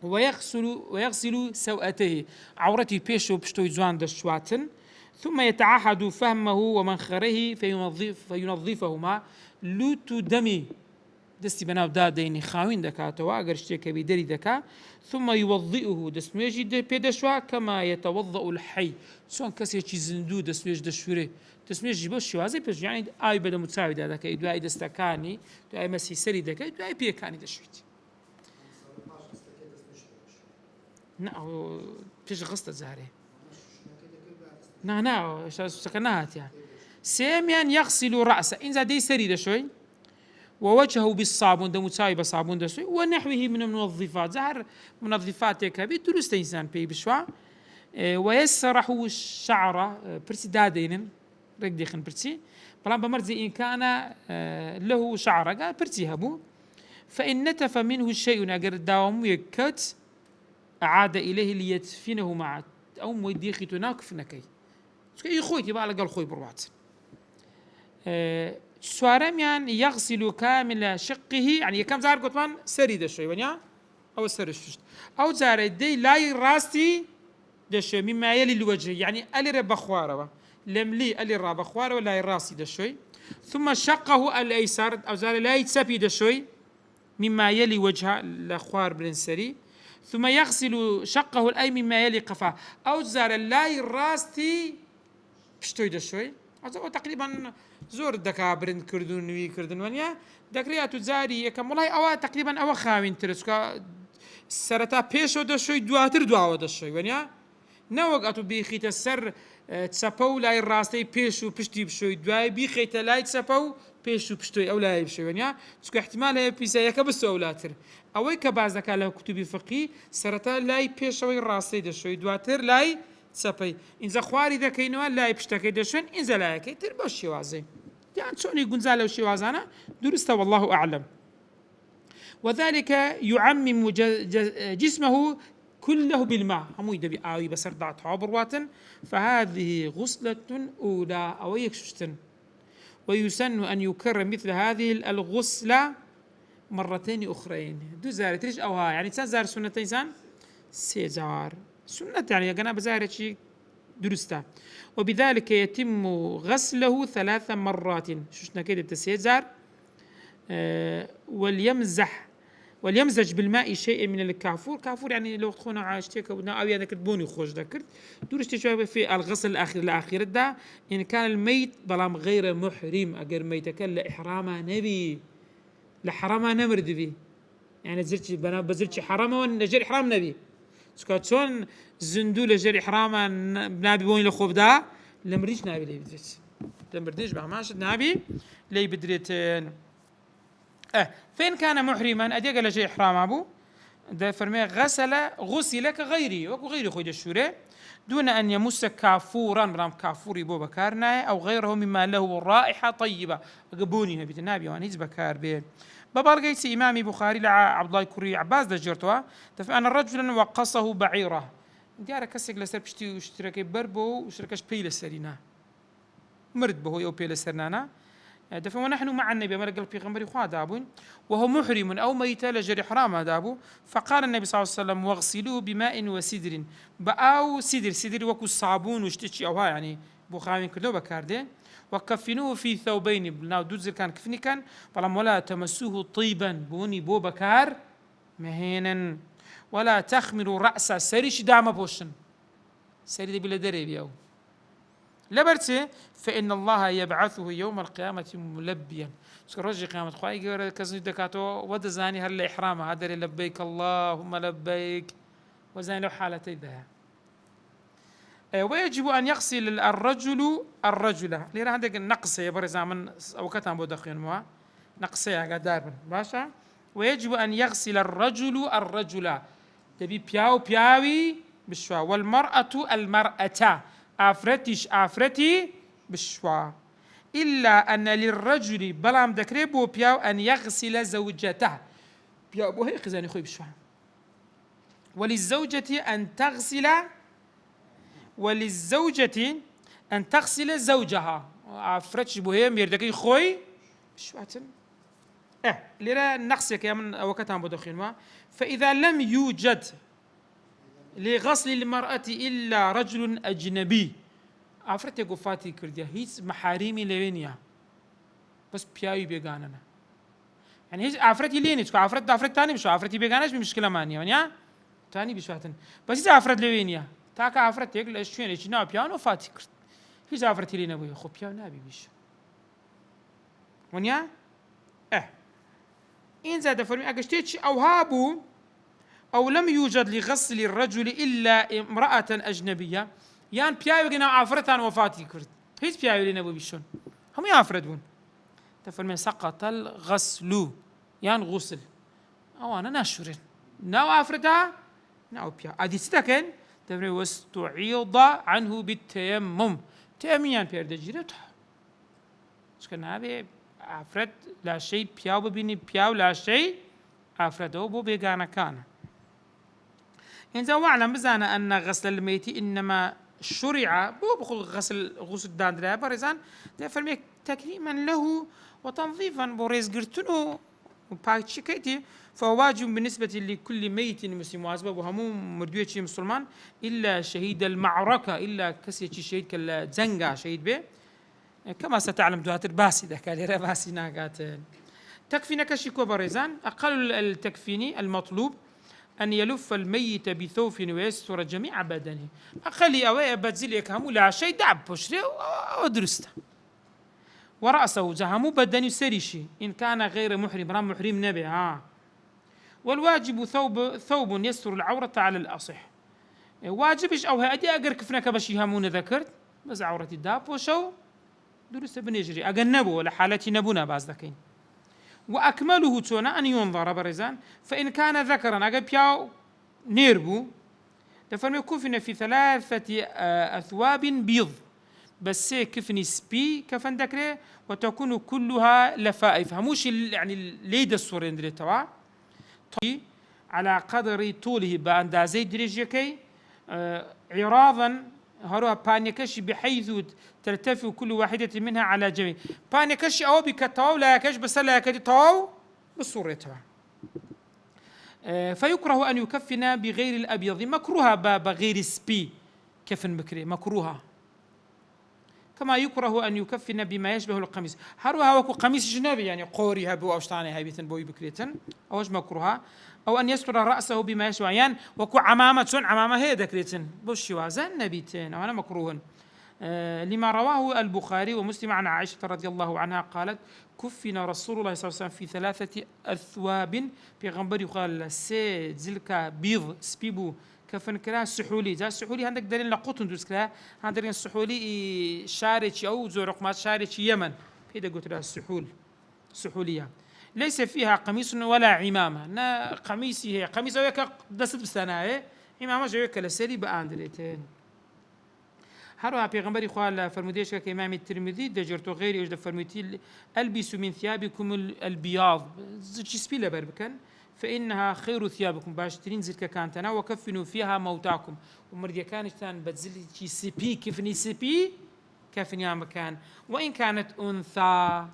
ويغسل سوءته عورتي بيشو بشتوي زوان دشواتن ثم يتعهد فهمه ومنخره فينظفهما لوت دمي دستي بناو داديني خاوين دكاتوا أجر اشتكى بدري دكا ثم يوضئه دسميجي بيدشوا كما يتوضأ الحي سواء كسي زندو دسميج دشوري دسميجي بس شو هذا بس يعني أي بدأ متساوي دكا يدوي دستكاني يدوي مسي سري دكا يدوي بيكاني دشويت نعم فيش غصة زهري نعم سكنات يعني سيميان يغسل رأسه إن زادي سري دشوي ووجهه بالصابون ده متساوي بصابون ده شوي ونحوه من المنظفات زهر منظفات كبير درست إنسان بي بشوا ويسرح الشعر برسي دادين رقدي خن برسي بلان بمرزي إن كان له شعر قال برسي هبو فإن نتف منه الشيء أجر داوم يكت أعاد إليه ليدفنه معه أو موديخي تناكف نكي يخوي تبع لقى الخوي بروات. سوارميان يغسل كامل شقه يعني كم زار قطمان سري دشوي ونيا أو سرشت أو زار دي لاي راستي دشوي مما يلي الوجه يعني ألي ربخواره لملي ألي ربخواره ولا راسي دشوي ثم شقه الأيسر أو زار لا يتسبي دشوي مما يلي وجهه الأخوار برنسري ثم يغسل شقه الأيمن مما يلي قفاه أو زار لاي راستي بشتوي دشوي أو تقريبا زور دكابرن كردون وي كردن ونيا دكرياتو زاري كم والله أو تقريبا أو خاوين ترسكا سرتا بيشو دشوي دواتر دواو دشوي ونيا نوقعتو بيخيت السر تسابو لاي راستي بيشو بشتي بشوي دواي بيخيت لاي تسابو بيشو بشتوي أو لاي بشوي ونيا تسكو احتمال هي بيسايا كبسو أولاتر أوي كبازك على كتب فقهي سرتا لاي بيشوي راستي دشوي دواتر لاي تسابي إنزا خواري ذا كينوا لاي بشتاكي دشون إنزا لاي كي تربو الشوازي يعني شوني قنزالة وشوازانا درستا والله أعلم. وذلك يعمم جسمه كله بالماء همو يدبي آوي بسر دعت عبرواتن فهذه غسلة أولى أو يكشتن ويسن أن يكرر مثل هذه الغسلة مرتين أخرين دو زار تريش أو ها يعني تزار سنة إنسان سيزار سنة يعني يقنا بزار شيء درسته وبذلك يتم غسله 3 مرات شوشنا كده تسيزار وليمزج بالماء شيء من الكافور كافور يعني لو تخونا عاشتك أو يعني كتبوني خوش ذكرت درست شوية في الغسل الأخير ده إن كان الميت ظلام غير محرم أجر ميتك لإحرامه نبي لحرامه نمرد فيه يعني زرتي بنا بزرتي حرامه ونجر إحرام نبي سكاتون زندول جر إحرامه نبي بوني لخوف ده لمريش نبي لي بدريت لمرديش بقى ماشي نبي لي بدريتين فين كان محرما أديك لجي إحرام أبو ده فرمي غسل كغيري وغيري خويد الشورى دون أن يمس كافورا رام كافوري بو بكارنا أو غيره مما له رائحة طيبة قبوني هبيت النبي وأن هيز بكار به ببرقيت إمامي بخاري لع عبد الله الكري عباس دجرتوا فأن الرجل وقصه بعيره ديارة كسك لسر بشتي واشتركي بربو وشركش بي لسرينا مرد بهو يو بي لسرنانا دفع ونحن مع النبي أمر قال بيغمبري خواه دابون وهو محرم أو ميت لجري حرام دابو فقال النبي صلى الله عليه وسلم واغسلوه بماء وسدر بأو سدر وكو الصابون واشتشي أو ها يعني بخامين كردو بكارده وكفنوه في ثوبين بناو دوزر كان كفني كان فلم ولا تمسوه طيبا بوني بو بكار مهينا ولا تخمروا رأسه سريش دعم بوشن سري دي بلا دري بيو لبرتي فإن الله يبعثه يوم القيامة ملبيا رجي قيامة خواهي قرر كزني دكاتو ودزاني هل إحرامه هدري لبيك اللهم لبيك وزاني لو حالتي ذا ويجب أن يغسل الرجل ليه عندك النقص يبرز من أو كتام بودخين موا نقص يا قدار باشا ويجب أن يغسل الرجل تبي بياوي بشوا والمرأة المرأة آفرتي بشوا إلا أن للرجل بلام دكريبو بياو أن يغسل زوجته بياو بو هي خزاني خوي بشوا وللزوجة أن تغسل زوجها آفرتش بو هي ميردكي خوي بشواتن لرا نقصك يا من وقتها بدخين ما فإذا لم يوجد لغسل المرأة إلا رجل أجنبي آفرتي قفاتي كرديا هيس محارمي لوينيا بس بياوي بيغاننا يعني هيس آفرتي ليني تكو آفرت تاني بشو آفرتي بيغانش بمشكلة مانيا ونيا تاني بشواتن بس هيس آفرت لوينيا تاكا آفرت يقل أشوين إيش ناو بيانو فاتي كرد هيس آفرتي لينا بوي خو بياو نابي بيشو ونيا إن زاد فرمي أكشتيتش أو هابو أو لم يوجد لغسل الرجل إلا امرأة أجنبية يان بيايو جنا عفرتان وفاتي كرد هيز بيايو لنا بيشون هم يعفردون تفرمي سقط الغسل يان غسل أو أنا ناشرين ناو عفرتها ناو بيا أدي ستكن تفرمي واستعيض عنه بالتيمم تيميان بير دجيرته شكن هذا عفرت لا شيء بياو ببيني بياو لا شيء عفرته بو بيجانا كان إنزا واعلم بزانا أن غسل الميت إنما شرع بو غسل داندرا برزان ده فرمي تكريما له وتنظيفا بوريز قرتنو وباكشكيتي فهو واجب بالنسبة لكل ميت مسلم وأسباب وهموم مردوية مسلمان إلا شهيد المعركة إلا كسي شهيد كالزنقة شهيد به كما ستعلم دواتر باسي ده كاليرا باسي ناقات تكفي نكشيكو بريزان أقل التكفيني المطلوب أن يلف الميت بثوب ويستر جميع بدنه أقل أوي بتزيلك همو لا شيء دعب بشري ودرسته ورأسه زهمو بدني سريشي إن كان غير محرم رام محرم نبي والواجب ثوب يستر العورة على الأصح واجبش أو هادي أقر كفنك بشي همون ذكرت بس عورة الداب وشو درست بنجري أجنبه ولا حالتي نبونا بعض ذكين وأكمله تونا أن ينظر برزان فإن كان ذكرا أجب ياو نيربو تفرمي كفن في 3 أثواب بيض بس كفني سبي كفن ذكره وتكون كلها لفائف هموش يعني ليد الصورين دري توا على قدر طوله باندازي دريجيكي عراضا هروها بانيكش بحيث ترتفع كل واحدة منها على جميع بانيكش أو بكتاو لا يكش بس لا يكش تاو بصورتها فيكره أن يكفن بغير الأبيض مكروها بغير سبي كفن بكري مكروها كما يكره أن يكفن بما يشبه القميص هروها وكو قميص جنبي يعني قوريها بو أوشتاني هاي بيتن بوي بكريتن أوش مكروها أو أن يستر رأسه بما يشبه يعني وكو عمامة سن عمامة هي ذكريتن بوشي وازن نبيتين أو أنا مكروهن لما رواه البخاري ومسلم عن عائشة رضي الله عنها قالت كفن رسول الله صلى الله عليه وسلم في 3 أثواب في غنبري قال سي زلكا بيض سبيبو كفن كلا سحولي ذا سحولي عندك دليل لقطن دوس كلا عندك السحولي شارج أو زورق ما شارج يمن كده قلت لها السحول سحولية ليس فيها قميص ولا عمامة نا قميصي هي قميص وياك دست بستناه عمامة جويك لسري بأندلتين هروها بيغمبري خوال فرموديش كإمام الترمذي دجرتو غيري وجد فرموتي ألبسوا من ثيابكم البياض جسبي لبربكن فإنها خير ثيابكم باشترين زلك كانتنا وكفنوا فيها موتاكم ومردي كانت تان بتزلي سبي كفني سبي كفني مكان وإن كانت أنثى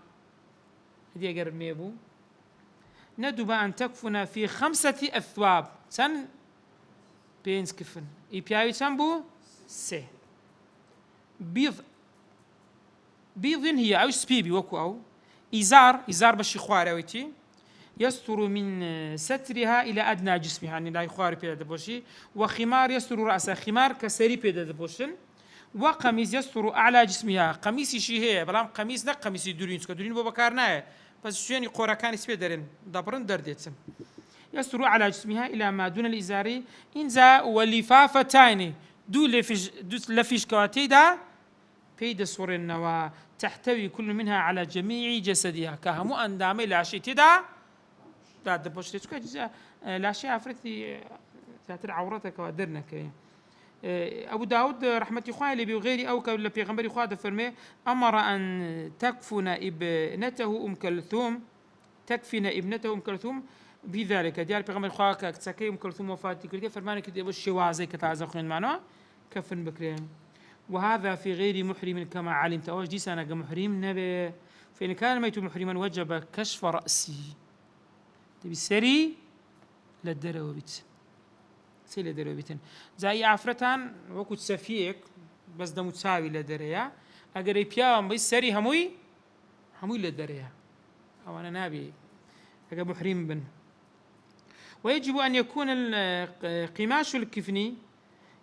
هدي أقرب ميبو ندب أن تكفن في 5 أثواب سن بينس كفن إبياوي تنبو سي بيض هي أو سبيبي وكو أو إزار بشي خواريويتي يستر من سترها إلى أدنى جسمها يعني لا يخواري بيدا دبوشي وخمار يستر رأسها خمار كسري بيدا دبوشن وقميص يستر أعلى جسمها قميص شي هي بلام قميص ده قميص دورين سكدورين ببكارنا بس شو يعني قورا كان سبيدرين دبرن درديتسم يستر على جسمها إلى ما دون الإزار إنزا ولفافتين دو لفيش كواتي دا بيد صورنا وتحتوي كل منها على جميع جسدها كهمو أندامي لا شيء تدا لا دبوشتي كذا لا شيء أفرتي ذات عورتك ودرنك أبو داود رحمة الله عليه بغير أو كلا بيغمبري خاطر فرمي أمر أن تكفن ابنته ابنته كلثوم بذلك ديار بيغمبري خاطر كتسكي كلثوم وفاتي كذا فرمانك كذا بالشوازي كتعزقين معنا كفن بكرين وهذا في غير محرم كما علمت أوج دي سنة محرم نبي فإن كان الميت محرما وجب كشف رأسه تبي سري للدروبيت سي للدروبيتن زي عفرتان وكنت سفيك بس ده متساوي للدريا أجري بيام بس سري هموي للدريا أو أنا نبي أجا محرم بن ويجب أن يكون قماش الكفني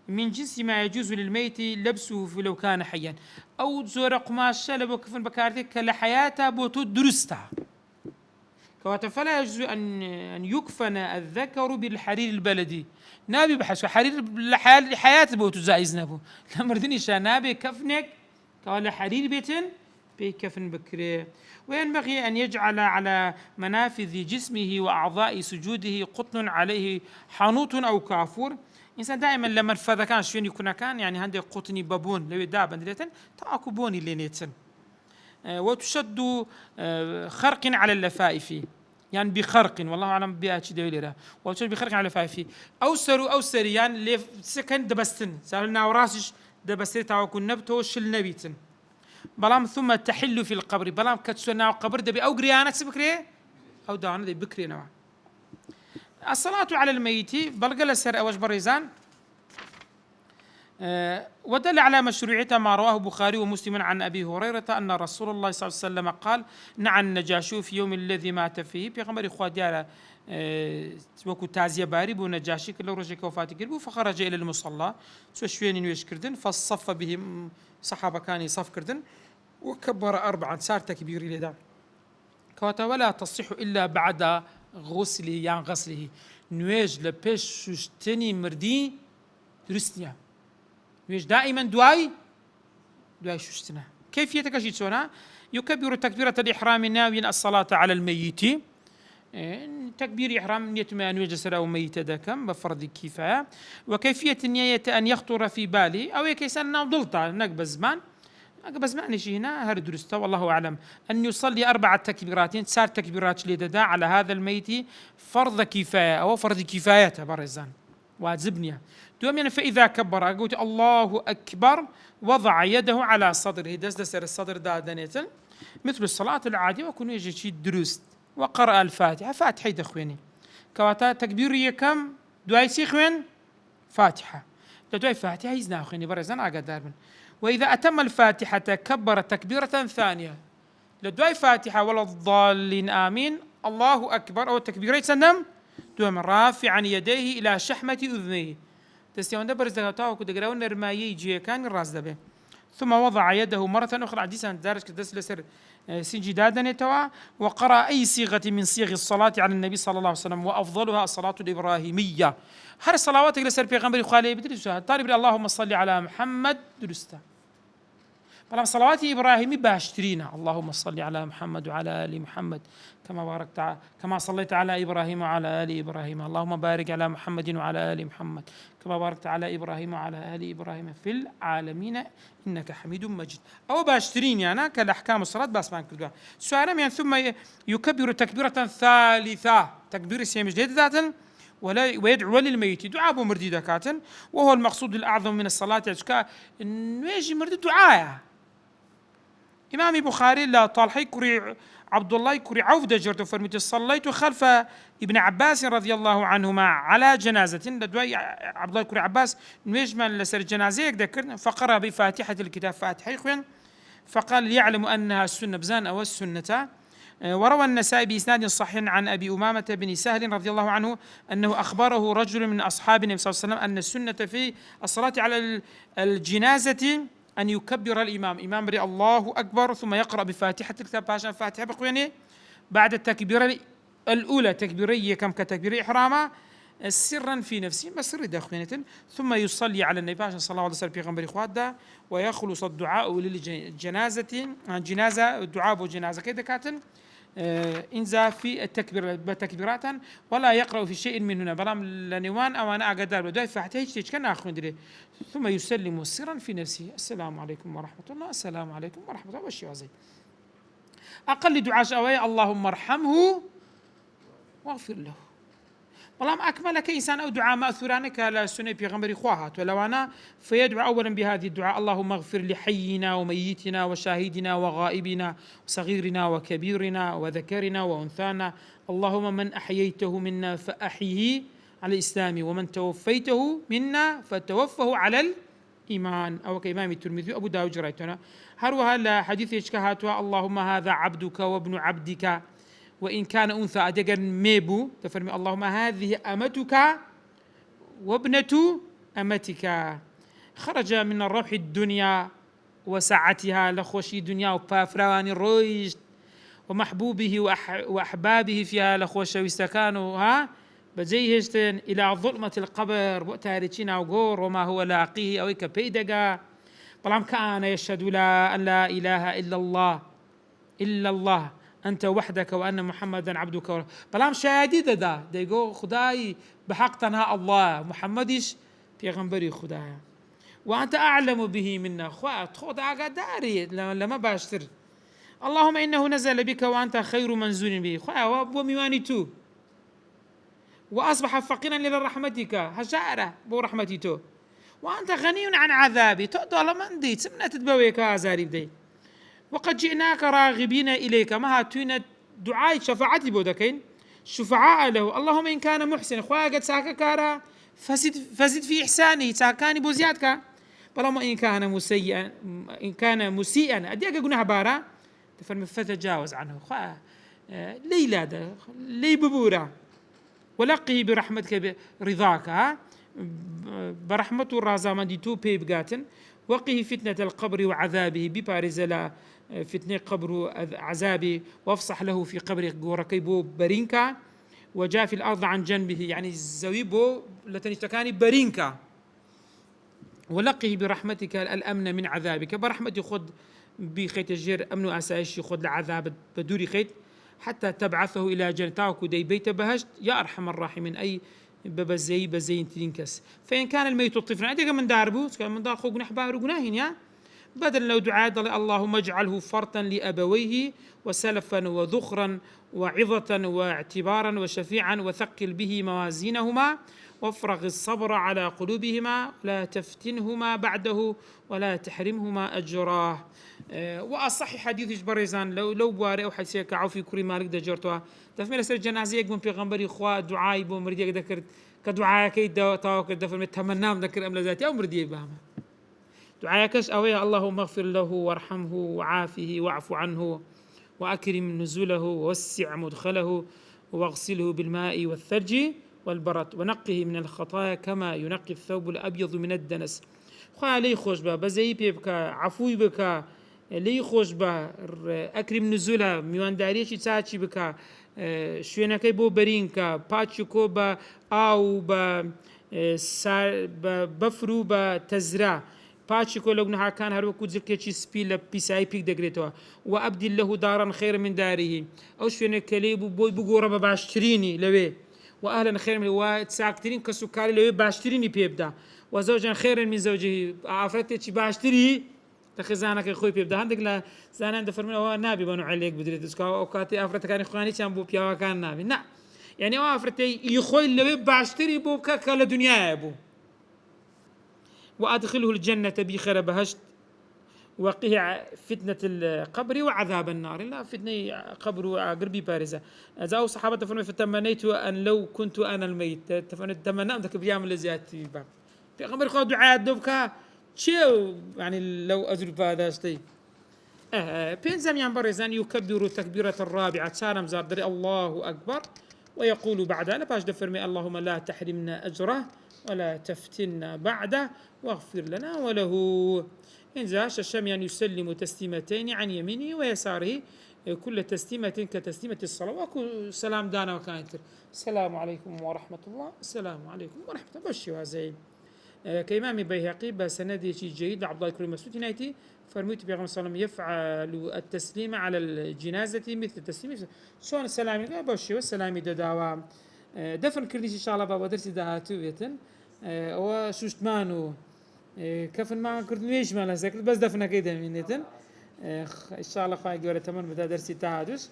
من جنس ما يجوز للميت لبسه لو كان حيا أو زور قماش لبو كفن بكارتك كالحياة بوتو درستا فلا يجوز أن يكفن الذكر بالحرير البلدي نابي بحش حرير الحياة بوتو زايز نابو لمردني نابي كفنك كولا حرير بيتن بكفن بكري وينبغي أن يجعل على منافذ جسمه وأعضاء سجوده قطن عليه حنوط أو كافور إنسان دائما لما رفض كان شوين يكون كان يعني عندي قطني بابون لو دابا دليتن تاكو بوني لينيتن وتشد خرق على اللفائف يعني بخرق والله أعلم بأشي دويلة وشو بخرق على فايفي أو سر يعني لي سكن دبستن سألنا وراسش دبستي تاوكن نبتو شل نبيتن بلام ثم تحل في القبر بلام كتسونا قبر دبي أو قريانة سبكري أو دانا دي بكري نوع الصلاة على الميت بلقى سر أوج بريزان ودل على مشروعية ما رواه البخاري ومسلم عن أبي هريرة أن رسول الله صلى الله عليه وسلم قال نعى النجاشي في يوم الذي مات فيه بيغمر إخوة ديالا وكو تازية بارب ونجاشي كل رجل وفاتي قلبه فخرج إلى المصلى سوشوين نويش كردن فصف بهم صحابة كان يصف كردن وكبر 4 صار تكبير لذا كواتا ولا تصح إلا بعد غسله يعني غسله نويج لبيش شوشتني مردي درستنيا نويج دائما دواي شوشتنا كيفية كشيتسونا يكبر تكبيرة الإحرام ناويا الصلاة على الميت تكبير إحرام نية ما نويج سراو ميت دكم بفرض كفاية وكيفية النية أن يخطر في بالي أو يكيسان ناو ضلطة نقب زمان بس معني شيء هنا هر درسته والله أعلم أن يصلي 4 تكبيرات صار تكبيرات لددا على هذا الميت فرض كفاية أو فرض كفاية برزان واجبني دوم فإذا كبر قلت الله أكبر وضع يده على صدره دس الصدر دادنيتن مثل الصلاة العادية وكون يجي شيء درست وقرأ الفاتحة فاتحة دخويني كواتا تكبيرية كم دعاء سيخوين فاتحة لدعاء فاتحة يزنا خويني برزان أقدر من وإذا أتم الفاتحة كبر تكبيرة ثانية لدعاء فاتحة ولا الضالين آمين الله أكبر أو التكبيرة سنم دوم رافعا يديه إلى شحمة أذنيه تستيون دبر زكاته كده جراون رمايي جي كان الراس دبه ثم وضع يده مرة أخرى عديسا دارج كدس لسر سجدادا نتوا وقرأ أي صيغة من صيغ الصلاة على النبي صلى الله عليه وسلم وأفضلها الصلاة الإبراهيمية هر الصلوات اللي سر بيغمبري خالي بدرسها طالب اللهم صل على محمد درسته بلام صلوات إبراهيمي باشترينا اللهم صل على محمد وعلى آل محمد كما صليت على إبراهيم وعلى آل إبراهيم اللهم بارك على محمد وعلى آل محمد كما باركت على إبراهيم وعلى آل إبراهيم في العالمين إنك حميد مجيد أو باشترين يعني كالأحكام الصلاة بس ما نكتبها سؤال يعني ثم يكبر تكبيرة ثالثة تكبير سيم جديد ذاتا ويدعو للميت دعاء بمردي دكاتا وهو المقصود الأعظم من الصلاة إنه يجي مردي دعاء إمام بخاري لا طالحي كري عبد الله كري عوف دجرت فرميت صليت خلف ابن عباس رضي الله عنهما على جنازة لدواي عبد الله كري عباس نجمل لسر جنازة ذكرنا فقرأ بفاتحة الكتاب فاتحة فقال ليعلم أنها السنة بزان أو السنة وروى النسائي بإسناد صحيح عن أبي أمامة بن سهل رضي الله عنه أنه أخبره رجل من أصحاب النبي صلى الله عليه وسلم أن السنة في الصلاة على الجنازة أن يكبر إمام بري الله أكبر ثم يقرأ بفاتحة الكتاب باشا فاتحة بقويني بعد التكبيرة الأولى تكبيرية كم كتكبير إحراما سرا في نفسه مسر داخلينة ثم يصلي على النبي باشا صلى الله عليه وسلم بيغمبر إخوات ويخلص الدعاء للجنازة عن جنازة الدعاء بجنازة كده كاتن إنزا في التكبير بتكبيرات ولا يقرأ في شيء منهن بلام لنوان أو أنا أقدر بدأ فاتحة كان آخر دري ثم يسلم سرا في نفسه السلام عليكم ورحمة الله السلام عليكم ورحمة الله والشيء زي أقل دعاء شوية اللهم ارحمه واغفر له بلام أكمل كإنسان أو دعاء مأثوران كلا سنة بيغمبر إخوات ولو أنا فيدعو أولا بهذه الدعاء اللهم اغفر لحينا وميتنا وشاهدنا وغائبنا وصغيرنا وكبيرنا وذكرنا وأنثانا اللهم من أحييته منا فأحيه على الإسلام ومن توفيته منا فتوفه على الإيمان أو كإمام الترمذي أبو داود جريتنا هروها لحديث يشكهاتها اللهم هذا عبدك وابن عبدك وإن كان أنثى أدقا ميبو تفرمي اللهم هذه أمتك وابنة أمتك خرج من الروح الدنيا وسعتها لخوشي دنيا وفافران الرويش ومحبوبه وأحبابه فيها لخوش ويستكانوا بجيهشتن إلى ظلمة القبر وتاريخنا وغور وما هو لاقيه أو كبيدقا طالما كان يشهد أن لا إله إلا الله أنت وحدك وأن محمدا عبدك بلام شهادة دا يقول خداي بحق تنها الله محمدش بيغنبري خداي وأنت أعلم به منا خود أقداري لما باشتر اللهم إنه نزل بك وأنت خير منزول به وميواني تو وأصبح فقيرا إلى رحمتك هشارة بو رحمتي تو وأنت غني عن عذابي تؤدى من دي سمنة تبويك أزاري بدي وقد جئناك راغبين إليك ما هاتوين دعاء شفاعتي بودكين شفعاء له اللهم إن كان محسن خويا قد ساكا كارا فزد في إحسانه ساكاني بوزيادك اللهم إن كان مسيئا أديك قلنا بارا تفرم فتجاوز عنه خويا ليلة لي ببورا ولقه برحمتك برضاك برحمة الرازامندي تو بيب قاتن وقه فتنة القبر وعذابه ببارزلا فتنة قبر عذابي وافصح له في قبر قوركيبو برينكا وجاء في الأرض عن جنبه يعني زويبو لتنشتكاني برينكا ولقه برحمتك الأمن من عذابك برحمتي خد بخيت الجير أمن أسايش خد العذاب بدوري خيت حتى تبعثه إلى جنتاك ودي بيت بهشت يا أرحم الراحمين أي بزي تنكس فإن كان الميت طفلا أديك من داربو كان من دار خوق نحبار وقناهن يا بدل لو دعاء اللهم اجعله فرطا لأبويه وسلفا وذخرا وعظة واعتبارا وشفيعا وثقل به موازينهما وافرغ الصبر على قلوبهما لا تفتنهما بعده ولا تحرمهما أجراه وأصح حديث بريزان لو بواري أو حسيك عوفي كوري مالك دجرتوا تفميل سر جنازة يقوم بيغمبري إخوة دعاء بو مرديك ذكرت كدعاء كي تاوك دفن متمنام ذكر أملا ذاتي أو مرديك بهما دعاءكش أويا اللهم اغفر له وارحمه وعافه واعف عنه وأكرم نزله ووسع مدخله واغسله بالماء والثلج والبرد ونقه من الخطايا كما ينقي الثوب الأبيض من الدنس خواه لي خوش با بزي بك عفوي بك لي خوش با أكرم نزله ميوان داريشي تاچي بك شوينكي بو برينكا پاچكو با آو با بفرو با تزرا پاچكو لو كان هروكو زكيتشي سبيل بيساي بيك دغريتوا وابدل له دارا خير من داره او شوينكي بو بغورا باشتريني لوي واهلا خير من وتساكترين كسكاري لوي باشتريني بيبدا وزوجا خيرا من زوجه عفرتي باشتري تخزانك خوي بيبدا عندك لا زانان دفرمنا هو نابي بنو عليك بدري تسكا اوقاتي افرت كان اخواني كان بو بيوا كان نابي لا يعني افرتي يخوي لوي باشتري بو كلا دنيا ابو وادخله الجنه بخير بهشت وقه فتنة القبر وعذاب النار لا فتنة قبر قربي بارزة زاو صحابة تفرمي فتمنيت أن لو كنت أنا الميت تمنى أنك بيعمل لزيادتي باب في قبر خود دعاء دوبكا شو يعني لو أزرب هذا شيء بين زمان بارزان يكبر تكبيرة الرابعة سالم زاردري الله أكبر ويقول بعدها باش دفرمي اللهم لا تحرمنا أجره ولا تفتنا بعده واغفر لنا وله إنزا الشام يسلم تسليمتين عن يمينه ويساره كل تسليمة كتسليمة الصلاة وكل سلام دانا وكانت السلام عليكم ورحمة الله السلام عليكم ورحمة الله بشي وزين كإمام بيهقي بسندي جيد عبد الله الكريم مسعود نايتي فرميت بيغم صلى الله عليه وسلم يفعل التسليم على الجنازة مثل التسليم شلون السلام بشي والسلام داوا دفن كرديش إن شاء الله بابا درسي دهاتو بيتن وشوشت مانو كفن ما كرت ليش ما لسكت بس دفنا كده منيتن إن شاء الله خايف جورة تمن بدا درسي تهادوس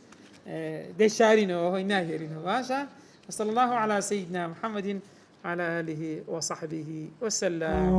ده شارينه وهو ناهرينه باشا صلى الله على سيدنا محمد على آله وصحبه وسلم